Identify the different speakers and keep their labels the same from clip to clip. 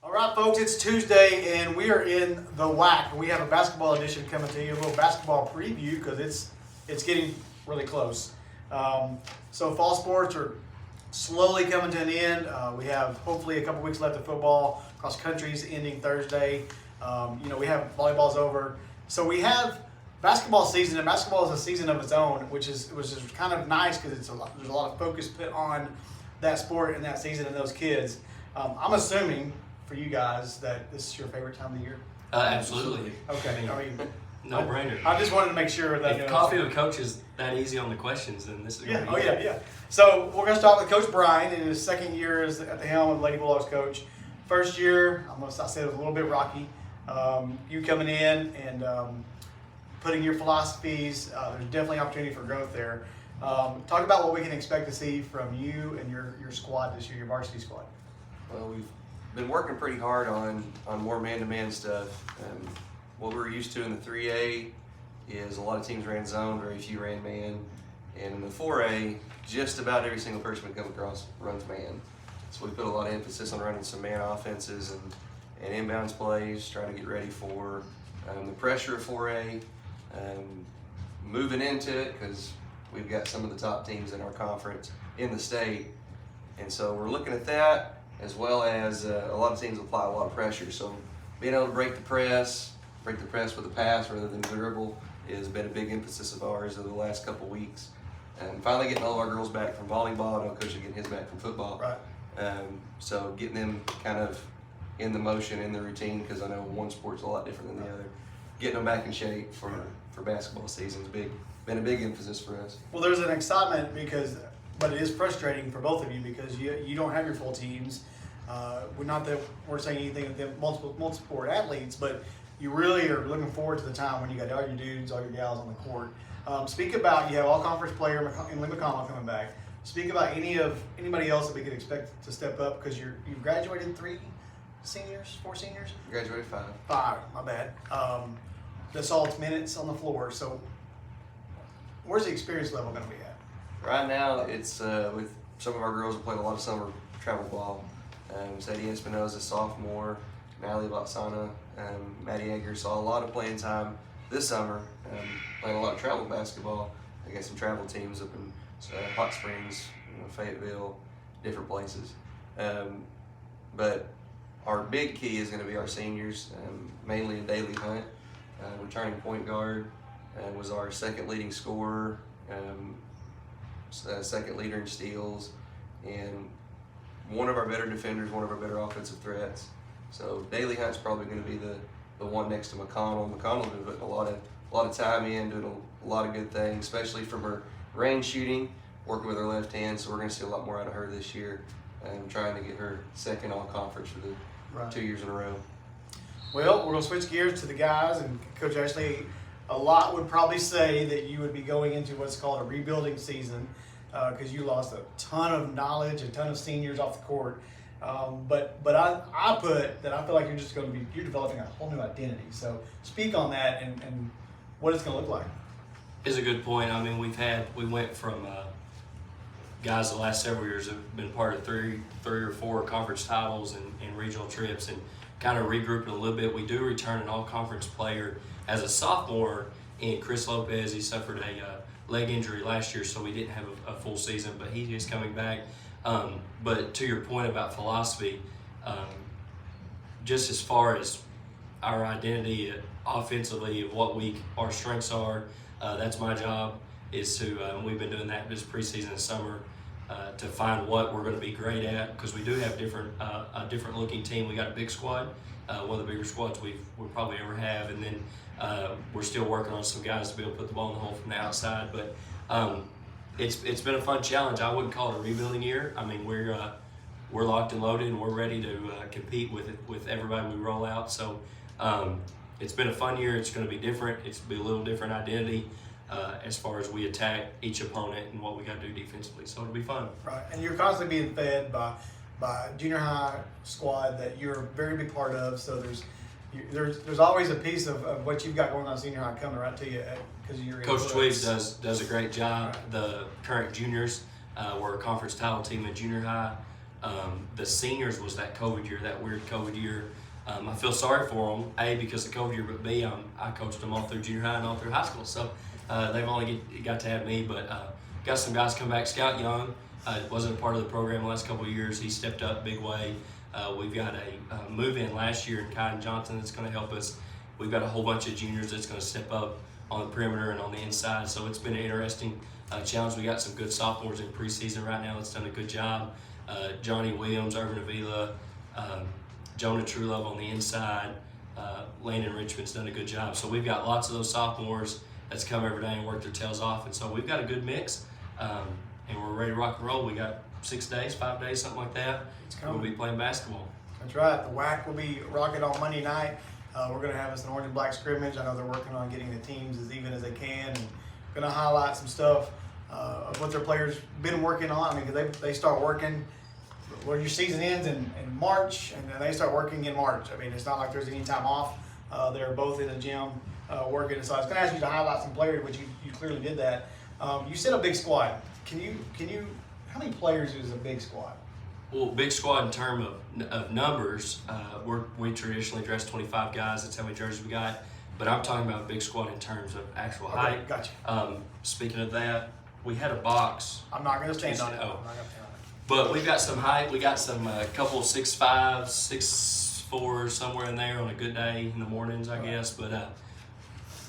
Speaker 1: All right, folks, it's Tuesday, and we are in the WAC. We have a basketball edition coming to you, a little basketball preview because it's getting really close. So fall sports are slowly coming to an end. We have hopefully a couple weeks left of football. Cross country's ending Thursday. We have volleyball's over. So we have basketball season, and basketball is a season of its own, which is kind of nice because there's a lot of focus put on that sport and that season and those kids. I'm assuming for you guys that this is your favorite time of the year?
Speaker 2: Absolutely.
Speaker 1: Okay.
Speaker 2: No brainer.
Speaker 1: I just wanted to make sure that
Speaker 2: If coffee with coach is that easy on the questions, then this is going to be
Speaker 1: yeah. So we're going to start with Coach Brian in his second year at the helm of Lady Bulldogs coach. First year, I said it was a little bit rocky. You coming in and putting your philosophies, there's definitely opportunity for growth there. Talk about what we can expect to see from you and your squad this year, your varsity squad.
Speaker 3: Well, we've been working pretty hard on more man-to-man stuff. What we're used to in the 3A is a lot of teams ran zone, very few ran man. And in the 4A, just about every single person we come across runs man. So we put a lot of emphasis on running some man offenses and inbounds plays, trying to get ready for the pressure of 4A, moving into it because we've got some of the top teams in our conference in the state. And so we're looking at that, as well as a lot of teams apply a lot of pressure. So being able to break the press with a pass rather than dribble has been a big emphasis of ours over the last couple weeks. And finally getting all of our girls back from volleyball. I know Coach is getting his back from football.
Speaker 1: Right.
Speaker 3: So getting them kind of in the motion, in the routine, because I know one sport's a lot different than the other. Getting them back in shape for basketball season's been a big emphasis for us.
Speaker 1: Well, there's an excitement but it is frustrating for both of you because you don't have your full teams. Not that we're saying anything of them multiple sport athletes, but you really are looking forward to the time when you got all your dudes, all your gals on the court. Speak about, you have all conference player in Lee McConnell coming back. Speak about anybody else that we could expect to step up because you've graduated 4 seniors?
Speaker 3: Graduated 5.
Speaker 1: 5, my bad. That's all minutes on the floor. So where's the experience level going to be at?
Speaker 3: Right now, it's with some of our girls who played a lot of summer travel ball. Sadie Espinoza, sophomore, Natalie Vatsana, Maddie Egger saw a lot of playing time this summer, playing a lot of travel basketball. I got some travel teams up in Hot Springs, Fayetteville, different places. But our big key is going to be our seniors, mainly a Daily Hunt, returning point guard, was our second leading scorer. Second leader in steals, and one of our better defenders, one of our better offensive threats. So Daily Hunt's probably going to be the one next to McConnell. McConnell's been putting a lot of time in, doing a lot of good things, especially from her range shooting, working with her left hand. So we're going to see a lot more out of her this year, and trying to get her second all conference for the 2 years in a row.
Speaker 1: Well, we're going to switch gears to the guys, and Coach Ashley, a lot would probably say that you would be going into what's called a rebuilding season because you lost a ton of knowledge, a ton of seniors off the court. But I put that I feel like you're developing a whole new identity. So speak on that and what it's going to look like.
Speaker 2: It's a good point. I mean, we went from guys the last several years have been part of three or four conference titles and regional trips and kind of regrouping a little bit. We do return an all-conference player as a sophomore in Chris Lopez. He suffered a leg injury last year, so we didn't have a full season, but he is coming back. But to your point about philosophy, just as far as our identity offensively of what our strengths are, that's my job is to, we've been doing that this preseason and summer, to find what we're going to be great at because we do have a different looking team. We got a big squad, one of the bigger squads we'll probably ever have, and then we're still working on some guys to be able to put the ball in the hole from the outside. But it's been a fun challenge. I wouldn't call it a rebuilding year. I mean, we're locked and loaded, and we're ready to compete with everybody we roll out. So it's been a fun year. It's going to be different. It's going to be a little different identity as far as we attack each opponent and what we got to do defensively. So it'll be fun.
Speaker 1: Right, and you're constantly being fed by junior high squad that you're a very big part of. So there's always a piece of what you've got going on in senior high coming right to you because you're
Speaker 2: Coach Twiggs does a great job. Right. The current juniors, we're a conference title team in junior high. The seniors was that COVID year, that weird COVID year. I feel sorry for them, A, because of COVID year, but B, I coached them all through junior high and all through high school. So they've only got to have me, but got some guys come back. Scout Young wasn't a part of the program the last couple of years. He stepped up big way. We've got a move-in last year in Kai Johnson that's going to help us. We've got a whole bunch of juniors that's going to step up on the perimeter and on the inside. So it's been an interesting challenge. We got some good sophomores in preseason right now that's done a good job. Johnny Williams, Irvin Avila, Jonah Trulove on the inside. Landon Richmond's done a good job. So we've got lots of those sophomores that's come every day and work their tails off. And so we've got a good mix, and we're ready to rock and roll. We got 6 days, 5 days, something like that. We'll be playing basketball.
Speaker 1: That's right. The WAC will be rocking on Monday night. We're going to have us an orange and black scrimmage. I know they're working on getting the teams as even as they can, and going to highlight some stuff of what their players been working on. I mean, 'cause they start working. Well, your season ends in March, and then they start working in March. I mean, it's not like there's any time off. They're both in the gym working. So I was going to ask you to highlight some players, which you clearly did that. You said a big squad. Can you? How many players is a big squad?
Speaker 2: Well, big squad in terms of numbers, we traditionally dress 25 guys. That's how many jerseys we got. But I'm talking about big squad in terms of actual height.
Speaker 1: Gotcha.
Speaker 2: Speaking of that, we had a box.
Speaker 1: I'm not going to stand on it.
Speaker 2: Oh.
Speaker 1: I'm not gonna stand on it.
Speaker 2: But we got some height. We got some couple 6'5", 6'4", somewhere in there on a good day in the mornings, I guess. But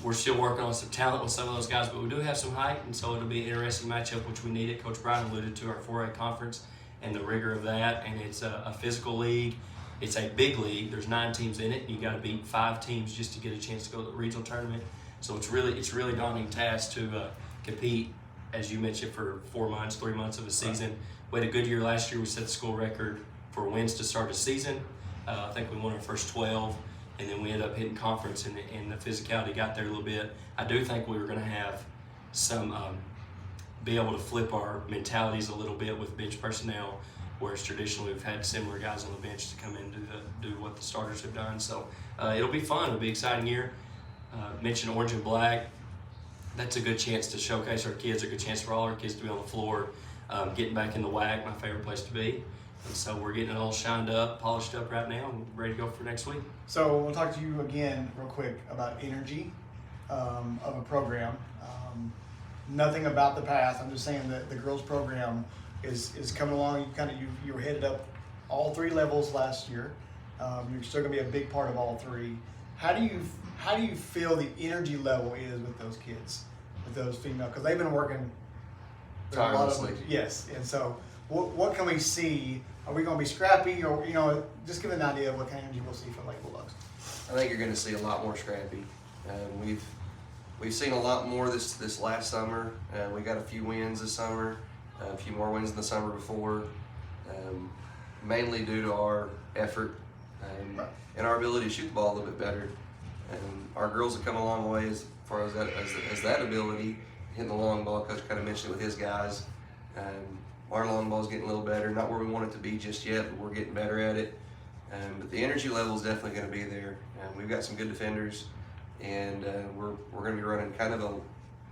Speaker 2: we're still working on some talent with some of those guys. But we do have some height, and so it'll be an interesting matchup, which we needed. Coach Brian alluded to our 4A conference and the rigor of that. And it's a physical league. It's a big league. There's 9 teams in it. You got to beat 5 teams just to get a chance to go to the regional tournament. So it's really daunting task to compete, as you mentioned, for 4 months, 3 months of a season. We had a good year last year. We set the school record for wins to start a season. I think we won our first 12, and then we ended up hitting conference, and the physicality got there a little bit. I do think we were going to have some, be able to flip our mentalities a little bit with bench personnel, whereas traditionally we've had similar guys on the bench to come in and do what the starters have done. So it'll be fun. It'll be an exciting year. Mentioned orange and black. That's a good chance to showcase our kids, a good chance for all our kids to be on the floor. Getting back in the WAC, my favorite place to be. And so we're getting it all shined up, polished up right now, and ready to go for next week.
Speaker 1: So we'll talk to you again real quick about energy of a program. Nothing about the past. I'm just saying that the girls program is coming along. You were headed up all 3 levels last year. You're still going to be a big part of all 3. How do you feel the energy level is with those kids, with those female? Because they've been working
Speaker 3: tirelessly.
Speaker 1: Yes, and so what can we see? Are we going to be scrappy, or just give an idea of what kind of energy we'll see from Lake Bulldogs?
Speaker 3: I think you're going to see a lot more scrappy. We've seen a lot more this last summer. We got a few wins this summer, a few more wins than the summer before, mainly due to our effort and our ability to shoot the ball a little bit better. Our girls have come a long way as far as that ability, hitting the long ball. Coach kind of mentioned it with his guys. Our long ball is getting a little better, not where we want it to be just yet, but we're getting better at it. But the energy level is definitely going to be there. We've got some good defenders, and we're going to be running kind of a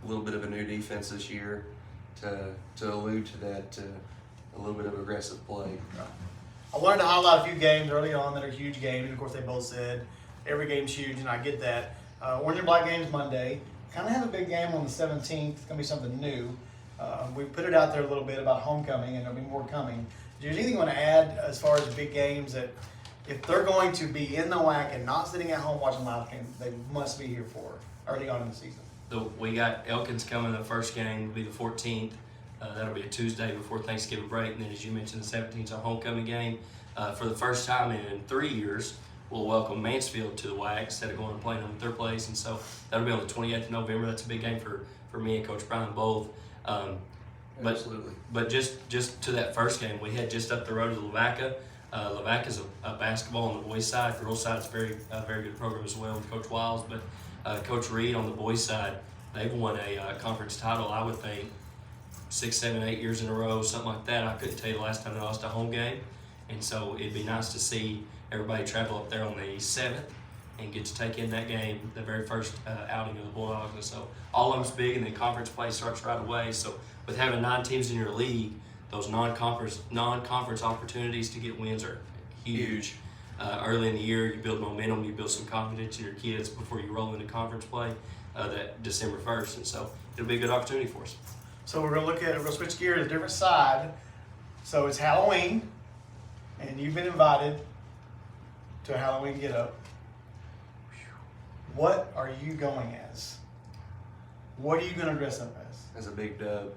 Speaker 3: little bit of a new defense this year to allude to that, a little bit of aggressive play.
Speaker 1: I wanted to highlight a few games early on that are huge games, and of course they both said every game's huge, and I get that. Orange and black game's Monday. Kind of have a big game on the 17th. It's going to be something new. We put it out there a little bit about homecoming, and there'll be more coming. Is there anything you want to add as far as big games that if they're going to be in the WAC and not sitting at home watching live games, they must be here for early on in the season?
Speaker 2: We got Elkins coming. The first game will be the 14th. That'll be a Tuesday before Thanksgiving break. And then, as you mentioned, the 17th is a homecoming game. For the first time in 3 years, we'll welcome Mansfield to the WAC instead of going and playing them at their place. And so that'll be on the 28th of November. That's a big game for me and Coach Brian both.
Speaker 3: Absolutely.
Speaker 2: But just to that first game, we had just up the road to Lavaca. Lavaca's a basketball on the boys' side. Girls' side is a very good program as well with Coach Wiles. But Coach Reed on the boys' side, they've won a conference title, I would think, 6, 7, 8 years in a row, something like that. I couldn't tell you the last time they lost a home game. And so it'd be nice to see everybody travel up there on the 7th and get to take in that game, the very first outing of the Bulldogs. And so all of them's big, and then conference play starts right away. So with having 9 teams in your league, those non-conference opportunities to get wins are huge. Early in the year, you build momentum, you build some confidence in your kids before you roll into conference play that December 1st, and so it'll be a good opportunity for us.
Speaker 1: So we're gonna switch gears to a different side. So it's Halloween, and you've been invited to a Halloween get up. What are you going as? What are you gonna dress up as?
Speaker 3: As a big dub.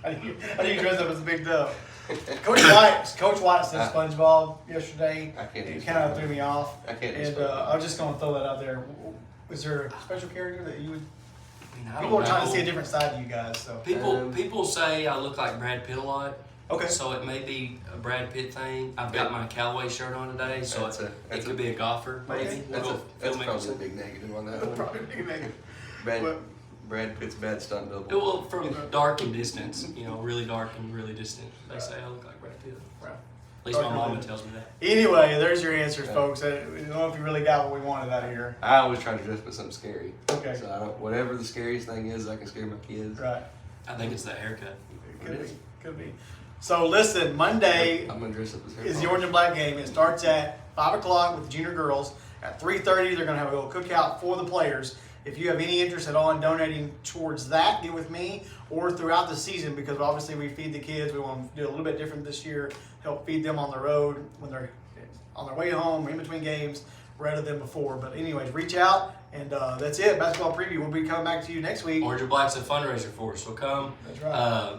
Speaker 1: How do you dress up as a big dub? Coach White said SpongeBob yesterday.
Speaker 3: I can't do
Speaker 1: It kind of
Speaker 3: SpongeBob.
Speaker 1: threw me off.
Speaker 3: I can't do
Speaker 1: And
Speaker 3: SpongeBob.
Speaker 1: I was just gonna throw that out there. Is there a special character that you would?
Speaker 2: I mean, I
Speaker 1: People
Speaker 2: don't
Speaker 1: are trying to
Speaker 2: know.
Speaker 1: see a different side of you guys. So
Speaker 2: People say I look like Brad Pitt a lot.
Speaker 1: okay.
Speaker 2: So it may be a Brad Pitt thing. I've got my Callaway shirt on today, so
Speaker 3: That's
Speaker 2: it
Speaker 3: a-
Speaker 2: could be a golfer maybe. We'll
Speaker 3: That's,
Speaker 2: go
Speaker 3: that's
Speaker 2: filmmaker
Speaker 3: probably a
Speaker 2: something.
Speaker 3: big negative on that
Speaker 1: That's
Speaker 3: one.
Speaker 1: probably a big negative.
Speaker 3: Brad, Brad Pitt's bad stunt double.
Speaker 2: Well, from dark and distance, really dark and really distant. They say I look like Brad Pitt.
Speaker 1: Right.
Speaker 2: At least my mama tells me that.
Speaker 1: Anyway, there's your answers,
Speaker 3: Yeah.
Speaker 1: folks. I don't know if you really got what we wanted out of here.
Speaker 3: I always try to dress with something scary.
Speaker 1: Okay.
Speaker 3: So I don't, whatever the scariest thing is, I can scare my kids.
Speaker 1: Right.
Speaker 2: I think it's that haircut.
Speaker 1: Could be. Could be. So listen, Monday
Speaker 3: I'm gonna dress up as Harry
Speaker 1: is the
Speaker 3: Potter.
Speaker 1: Orange and Black game. It starts at 5 o'clock with the junior girls. At 3:30, they're going to have a little cookout for the players. If you have any interest at all in donating towards that, get with me or throughout the season, because obviously we feed the kids. We want to do a little bit different this year, help feed them on the road when they're on their way home, in between games, rather than before. But anyways, reach out, and that's it. Basketball preview. We'll be coming back to you next week.
Speaker 2: Orange and Black's a fundraiser for us, so come.
Speaker 1: That's right.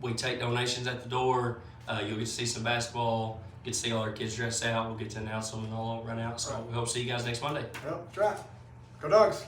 Speaker 2: We take donations at the door. You'll get to see some basketball, get to see all our kids dressed out. We'll get to announce them and all run out. So we hope to see you guys next Monday.
Speaker 1: Well, that's right. Go Dogs.